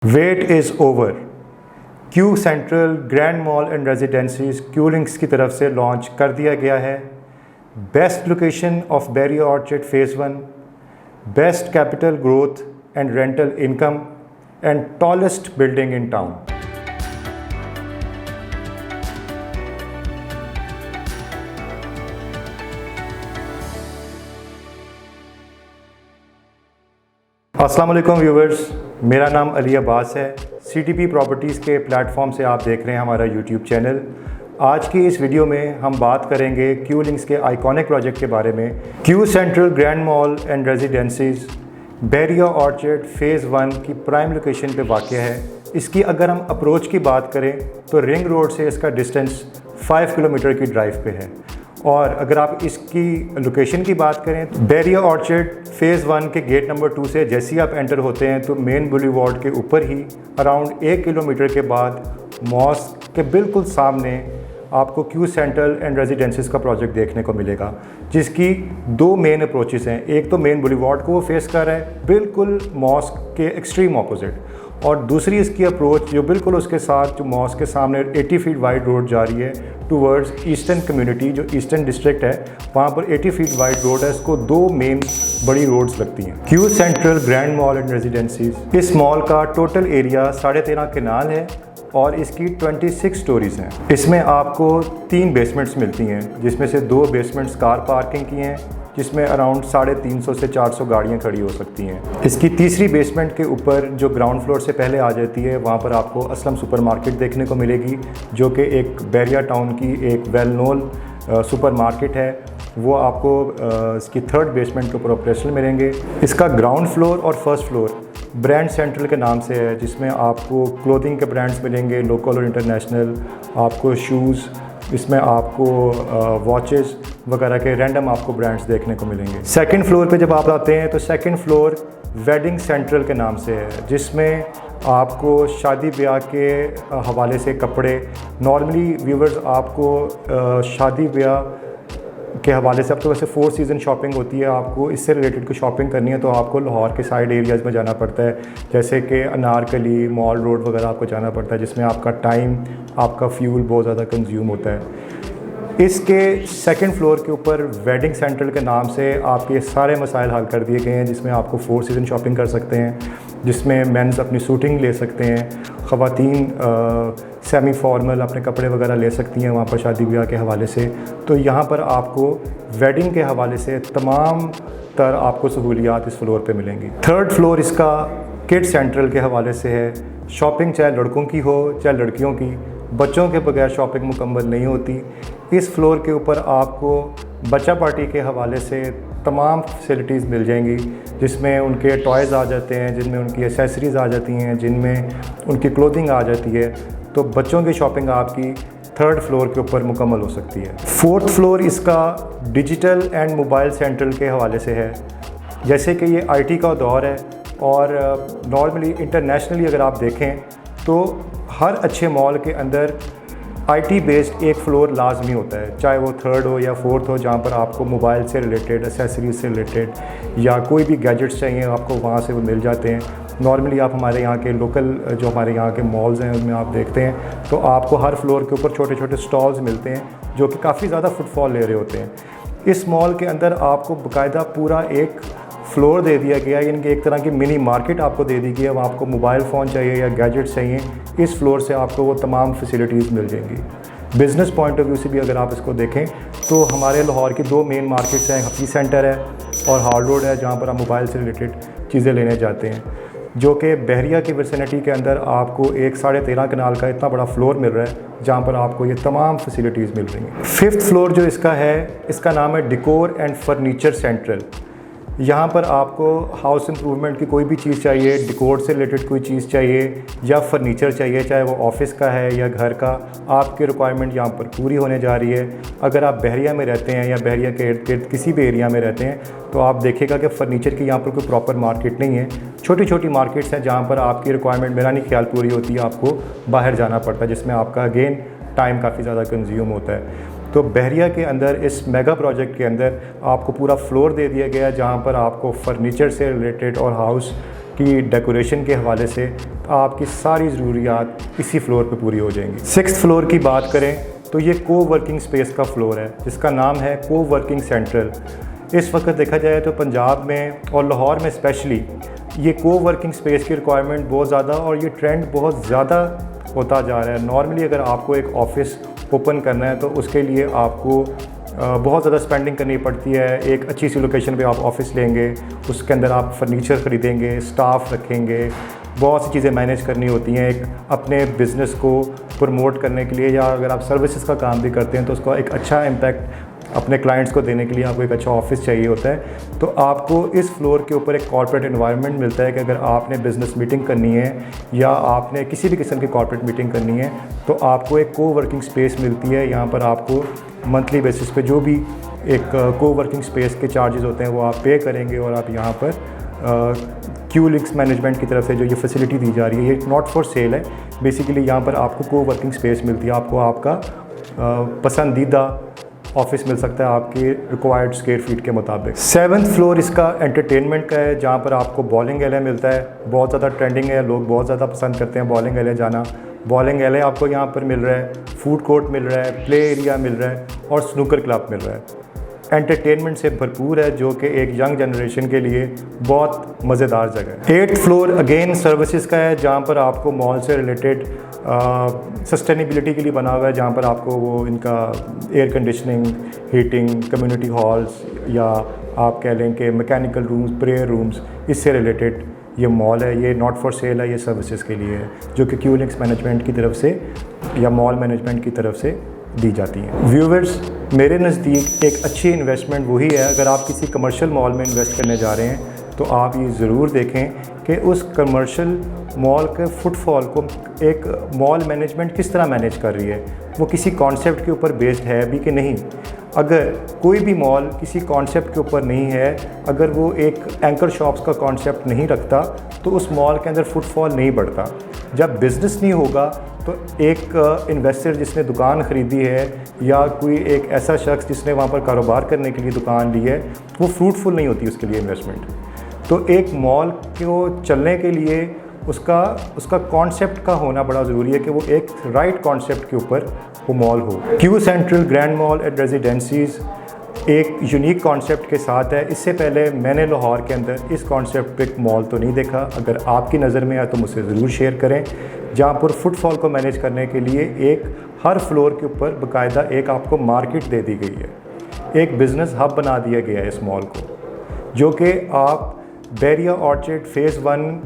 Wait is over. Q central grand mall and Residencies Q Links की तरफ से launch कर दिया गया है। Best location of Bahria Orchard phase 1, best capital growth and rental income and tallest building in town. अस्सलाम वालेकुम viewers, मेरा नाम अली अब्बास है। CTP प्रॉपर्टीज़ के प्लेटफॉर्म से आप देख रहे हैं हमारा यूट्यूब चैनल। आज की इस वीडियो में हम बात करेंगे क्यू लिंक्स के आइकॉनिक प्रोजेक्ट के बारे में। Q central grand mall and Residencies Bahria Orchard phase 1 की प्राइम लोकेशन पे वाक़या है। इसकी अगर हम अप्रोच की बात करें तो रिंग रोड से इसका डिस्टेंस 5 किलोमीटर की ड्राइव पे है। और अगर आप इसकी लोकेशन की बात करें तो बैरिया ऑर्चर्ड फेज़ 1 के गेट नंबर 2 से जैसे ही आप एंटर होते हैं तो मेन बुलेवार्ड के ऊपर ही अराउंड 1 किलोमीटर के बाद मॉस्क के बिल्कुल सामने आपको क्यू सेंट्रल एंड रेजिडेंसीज का प्रोजेक्ट देखने को मिलेगा, जिसकी दो मेन अप्रोचेस हैं। एक तो मेन बुलेवार्ड को वो फेस कर रहा है बिल्कुल मॉस्क के एक्सट्रीम ऑपोजिट, और दूसरी इसकी अप्रोच जो बिल्कुल उसके साथ जो मॉस्क के सामने 80 फीट वाइड रोड जा रही है टूवर्ड्स ईस्टर्न कम्युनिटी, जो ईस्टर्न डिस्ट्रिक्ट है, वहाँ पर 80 फीट वाइड रोड है। इसको दो मेन बड़ी रोड्स लगती हैं। Q central grand mall and रेजिडेंसीज, इस मॉल का टोटल एरिया 13.5 कनाल है और इसकी 26 स्टोरीज़ हैं। इसमें आपको 3 बेसमेंट्स मिलती हैं, जिसमें से 2 बेसमेंट्स कार पार्किंग की हैं, जिसमें अराउंड 350 से 400 गाड़ियाँ खड़ी हो सकती हैं। इसकी तीसरी बेसमेंट के ऊपर जो ग्राउंड फ्लोर से पहले आ जाती है, वहाँ पर आपको असलम सुपर मार्केट देखने को मिलेगी, जो कि एक बैरिया टाउन की एक वेल नोन सुपर मार्केट है। वो आपको इसकी 3rd बेसमेंट के ऊपर ऑपरेशनल मिलेंगे। इसका ग्राउंड फ्लोर और फर्स्ट फ्लोर ब्रांड सेंट्रल के नाम से है, जिसमें आपको क्लोथिंग के ब्रांड्स मिलेंगे, लोकल और इंटरनेशनल, आपको शूज़, इसमें आपको वॉचेस वगैरह के रैंडम आपको ब्रांड्स देखने को मिलेंगे। सेकंड फ्लोर पे जब आप आते हैं तो सेकंड फ्लोर वेडिंग सेंट्रल के नाम से है, जिसमें आपको शादी ब्याह के हवाले से कपड़े, नॉर्मली व्यूवर्स आपको शादी ब्याह के हवाले से अब तो वैसे 4 सीज़न शॉपिंग होती है। आपको इससे रिलेटेड कोई शॉपिंग करनी है तो आपको लाहौर के साइड एरियाज़ में जाना पड़ता है, जैसे कि अनारकली, मॉल रोड वगैरह आपको जाना पड़ता है, जिसमें आपका टाइम, आपका फ्यूल बहुत ज़्यादा कंज्यूम होता है। इसके सेकंड फ्लोर के ऊपर वेडिंग सेंट्रल के नाम से आपके सारे मसाइल हल कर दिए गए हैं, जिसमें आपको 4 सीज़न शॉपिंग कर सकते हैं, जिसमें मेंस अपनी सूटिंग ले सकते हैं, ख़वातीन सेमी फॉर्मल अपने कपड़े वगैरह ले सकती हैं वहाँ पर शादी ब्याह के हवाले से। तो यहाँ पर आपको वेडिंग के हवाले से तमाम तर आपको सहूलियात इस फ्लोर पे मिलेंगी। 3rd फ्लोर इसका किड सेंट्रल के हवाले से है। शॉपिंग चाहे लड़कों की हो चाहे लड़कियों की, बच्चों के बगैर शॉपिंग मुकम्मल नहीं होती। इस फ्लोर के ऊपर आपको बच्चा पार्टी के हवाले से तमाम फैसिलिटीज़ मिल जाएंगी, जिसमें उनके टॉयज़ आ जाते हैं, जिनमें उनकी एसेसरीज़ आ जाती हैं, जिनमें उनकी क्लोथिंग आ जाती है। तो बच्चों की शॉपिंग आपकी 3rd फ्लोर के ऊपर मुकम्मल हो सकती है। 4th फ्लोर इसका डिजिटल एंड मोबाइल सेंट्रल के हवाले से है। जैसे कि ये IT का दौर है और नॉर्मली इंटरनेशनली अगर आप देखें तो हर अच्छे मॉल के अंदर IT बेस्ड एक फ्लोर लाजमी होता है, चाहे वो 3rd हो या 4th हो, जहाँ पर आपको मोबाइल से रिलेटेड, एसेसरीज से रिलेटेड या कोई भी गैजेट्स चाहिए आपको वहाँ से वो मिल जाते हैं। नॉर्मली आप हमारे यहाँ के लोकल जो हमारे यहाँ के मॉल्स हैं उनमें आप देखते हैं तो आपको हर फ्लोर के ऊपर छोटे छोटे स्टॉल्स मिलते हैं, जो कि काफ़ी ज़्यादा फुटफॉल ले रहे होते हैं। इस मॉल के अंदर आपको बाकायदा पूरा एक फ्लोर दे दिया गया है, यानी कि एक तरह की मिनी मार्केट आपको दे दी गई है। वहाँ आपको मोबाइल फ़ोन चाहिए या गैजेट्स चाहिए, इस फ्लोर से आपको वो तमाम फैसिलिटीज़ मिल जाएंगी। बिज़नेस पॉइंट ऑफ व्यू से भी अगर आप इसको देखें तो हमारे लाहौर की 2 मेन मार्केट्स हैं, हफ़ी सेंटर है और हार्ड रोड है, जहाँ पर आप मोबाइल से रिलेटेड चीज़ें लेने जाते हैं, जो कि बहरिया की विसिनिटी के अंदर आपको एक 13.5 कनाल का इतना बड़ा फ्लोर मिल रहा है, जहाँ पर आपको ये तमाम फैसिलिटीज़ मिल रही हैं। 5th फ्लोर जो इसका है, इसका नाम है डेकोर एंड फर्नीचर सेंट्रल। यहाँ पर आपको हाउस इम्प्रूवमेंट की कोई भी चीज़ चाहिए, डेकोर से रिलेटेड कोई चीज़ चाहिए या फर्नीचर चाहिए, चाहे वो ऑफ़िस का है या घर का, आपकी रिक्वायरमेंट यहाँ पर पूरी होने जा रही है। अगर आप बहरिया में रहते हैं या बहरिया के इर्द गिर्द किसी भी एरिया में रहते हैं तो आप देखिएगा कि फ़र्नीचर की यहाँ पर कोई प्रॉपर मार्केट नहीं है। छोटी छोटी मार्केट्स हैं जहाँ पर आपकी रिक्वायरमेंट मेरा नहीं ख्याल पूरी होती है, आपको बाहर जाना पड़ता है, जिसमें आपका अगेन टाइम काफ़ी ज़्यादा कंज्यूम होता है। तो बहरिया के अंदर इस मेगा प्रोजेक्ट के अंदर आपको पूरा फ्लोर दे दिया गया है, जहाँ पर आपको फर्नीचर से रिलेटेड और हाउस की डेकोरेशन के हवाले से आपकी सारी ज़रूरियात इसी फ्लोर पे पूरी हो जाएंगी। 6th फ्लोर की बात करें तो ये को-वर्किंग स्पेस का फ्लोर है जिसका नाम है को-वर्किंग सेंट्रल। इस वक्त देखा जाए तो पंजाब में और लाहौर में स्पेशली ये को-वर्किंग स्पेस की रिक्वायरमेंट बहुत ज़्यादा और ये ट्रेंड बहुत ज़्यादा होता जा रहा है। नॉर्मली अगर आपको एक ऑफ़िस ओपन करना है तो उसके लिए आपको बहुत ज़्यादा स्पेंडिंग करनी पड़ती है। एक अच्छी सी लोकेशन पे आप ऑफ़िस लेंगे, उसके अंदर आप फर्नीचर ख़रीदेंगे, स्टाफ रखेंगे, बहुत सी चीज़ें मैनेज करनी होती हैं एक अपने बिज़नेस को प्रमोट करने के लिए, या अगर आप सर्विसेज का काम भी करते हैं तो उसका एक अच्छा इम्पैक्ट अपने क्लाइंट्स को देने के लिए आपको एक अच्छा ऑफिस चाहिए होता है। तो आपको इस फ्लोर के ऊपर एक कॉर्पोरेट एनवायरनमेंट मिलता है कि अगर आपने बिज़नेस मीटिंग करनी है या आपने किसी भी किस्म की कॉर्पोरेट मीटिंग करनी है तो आपको एक को-वर्किंग स्पेस मिलती है। यहाँ पर आपको मंथली बेसिस पे जो भी एक को-वर्किंग स्पेस के चार्जेस होते हैं वो आप पे करेंगे और आप यहाँ पर क्यूलिंक्स मैनेजमेंट की तरफ से जो ये फैसिलिटी दी जा रही है ये नॉट फॉर सेल है। बेसिकली यहाँ पर आपको को-वर्किंग स्पेस मिलती है, आपको आपका पसंदीदा ऑफिस मिल सकता है आपके रिक्वायर्ड स्क्वायर फीट के मुताबिक। 7th फ्लोर इसका एंटरटेनमेंट का है जहाँ पर आपको बॉलिंग एरिया मिलता है। बहुत ज़्यादा ट्रेंडिंग है, लोग बहुत ज़्यादा पसंद करते हैं बॉलिंग एरिया जाना। बॉलिंग एरिया आपको यहाँ पर मिल रहा है, फूड कोर्ट मिल रहा है, प्ले एरिया मिल रहा है और स्नूकर क्लब मिल रहा है। एंटरटेनमेंट से भरपूर है जो कि एक यंग जनरेशन के लिए बहुत मज़ेदार जगह है। 8th फ्लोर अगेन सर्विसेज का है जहाँ पर आपको मॉल से रिलेटेड सस्टेनेबिलिटी के लिए बना हुआ है, जहाँ पर आपको वो इनका air conditioning, heating, community halls या आप कह लें कि मैकेनिकल रूम्स, प्रेयर रूम्स, इससे रिलेटेड ये मॉल है। ये नॉट फॉर सेल है, ये सर्विसेज के लिए है जो कि क्यूलिंक्स मैनेजमेंट की तरफ से या मॉल मैनेजमेंट की तरफ से दी जाती हैं। व्यूवर्स, मेरे नज़दीक एक अच्छी इन्वेस्टमेंट वही है अगर आप किसी कमर्शियल मॉल में इन्वेस्ट करने जा रहे हैं तो आप ये ज़रूर देखें कि उस कमर्शियल मॉल के फुटफॉल को एक मॉल मैनेजमेंट किस तरह मैनेज कर रही है, वो किसी कॉन्सेप्ट के ऊपर बेस्ड है भी कि नहीं। अगर कोई भी मॉल किसी कॉन्सेप्ट के ऊपर नहीं है, अगर वो एक एंकर शॉप्स का कॉन्सेप्ट नहीं रखता तो उस मॉल के अंदर फुटफॉल नहीं बढ़ता। जब बिज़नेस नहीं होगा तो एक इन्वेस्टर जिसने दुकान ख़रीदी है या कोई एक ऐसा शख्स जिसने वहाँ पर कारोबार करने के लिए दुकान ली है वो फ्रूटफुल नहीं होती उसके लिए इन्वेस्टमेंट। तो एक मॉल को चलने के लिए उसका कॉन्सेप्ट का होना बड़ा ज़रूरी है कि वो एक राइट कॉन्सेप्ट के ऊपर वो मॉल हो। Q central grand mall and residencies एक यूनिक कॉन्सेप्ट के साथ है। इससे पहले मैंने लाहौर के अंदर इस कॉन्सेप्ट पे एक मॉल तो नहीं देखा। अगर आपकी नज़र में आए तो मुझसे ज़रूर शेयर करें, जहाँ पर फुटफॉल को मैनेज करने के लिए एक हर फ्लोर के ऊपर बाकायदा एक आपको मार्केट दे दी गई है, एक बिज़नेस हब बना दिया गया है इस मॉल को, जो कि आप बैरिया ऑर्चिड फ़ेज़ 1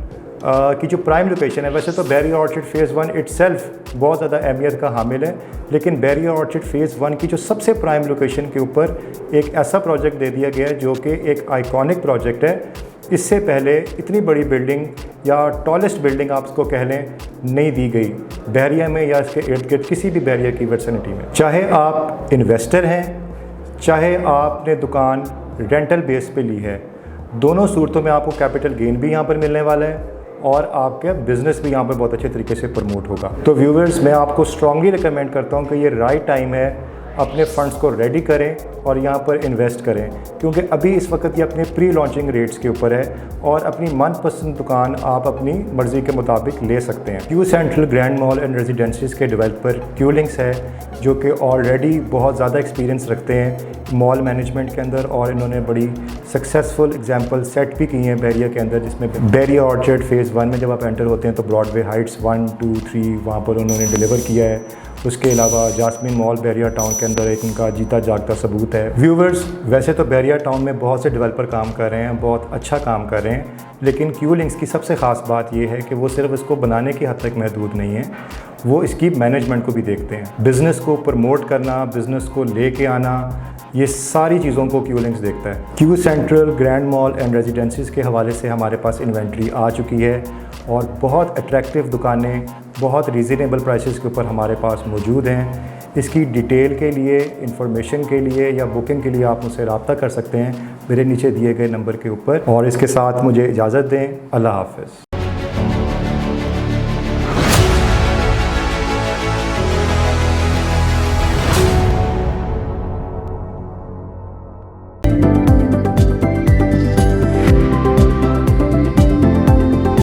की जो प्राइम लोकेशन है। वैसे तो बैरिया ऑर्चिड फ़ेज़ 1 इटसेल्फ बहुत ज़्यादा अहमियत का हामिल है, लेकिन बैरिया ऑर्चिड फ़ेज़ 1 की जो सबसे प्राइम लोकेशन के ऊपर एक ऐसा प्रोजेक्ट दे दिया गया है जो कि एक आइकॉनिक प्रोजेक्ट है। इससे पहले इतनी बड़ी बिल्डिंग या टॉलेस्ट बिल्डिंग आप उसको कह लें नहीं दी गई बैरिया में या इसके इर्द गिर्द किसी भी बैरिया की विसिनिटी में। चाहे आप इन्वेस्टर हैं, चाहे आपने दुकान रेंटल बेस पे ली है, दोनों सूरतों में आपको कैपिटल गेन भी यहाँ पर मिलने वाला है और आपका बिज़नेस भी यहाँ पर बहुत अच्छे तरीके से प्रमोट होगा। तो व्यूवर्स, मैं आपको स्ट्रांगली रिकमेंड करता हूँ कि ये राइट टाइम है, अपने फंड्स को रेडी करें और यहाँ पर इन्वेस्ट करें, क्योंकि अभी इस वक्त ये अपने प्री लॉन्चिंग रेट्स के ऊपर है और अपनी मनपसंद दुकान आप अपनी मर्ज़ी के मुताबिक ले सकते हैं। Q central grand mall and residencies के डेवलपर क्यूलिंक्स है, जो कि ऑलरेडी बहुत ज़्यादा एक्सपीरियंस रखते हैं मॉल मैनेजमेंट के अंदर और इन्होंने बड़ी सक्सेसफुल एग्जांपल सेट भी की हैं बैरिया के अंदर, जिसमें बैरिया ऑर्चर्ड फ़ेज़ 1 में जब आप एंटर होते हैं तो ब्रॉडवे हाइट्स 1, 2, 3 वहाँ पर उन्होंने डिलीवर किया है। उसके अलावा जास्मिन मॉल बैरिया टाउन के अंदर एक उनका जीता जागता सबूत है। व्यूवर्स, वैसे तो बैरिया टाउन में बहुत से डेवलपर काम कर रहे हैं, बहुत अच्छा काम कर रहे हैं, लेकिन क्यूलिंक्स की सबसे ख़ास बात यह है कि वो सिर्फ इसको बनाने की हद तक महदूद नहीं है, वो इसकी मैनेजमेंट को भी देखते हैं। बिज़नेस को प्रमोट करना, बिज़नेस को लेके आना, ये सारी चीज़ों को क्यूलिंक्स देखता है। Q central grand mall and residencies के हवाले से हमारे पास इन्वेंट्री आ चुकी है और बहुत अट्रैक्टिव दुकानें बहुत रीज़नेबल प्राइसेस के ऊपर हमारे पास मौजूद हैं। इसकी डिटेल के लिए, इंफॉर्मेशन के लिए या बुकिंग के लिए आप मुझसे रब्ता कर सकते हैं मेरे नीचे दिए गए नंबर के ऊपर। और इसके साथ मुझे इजाज़त दें। अल्लाह हाफ़िज़।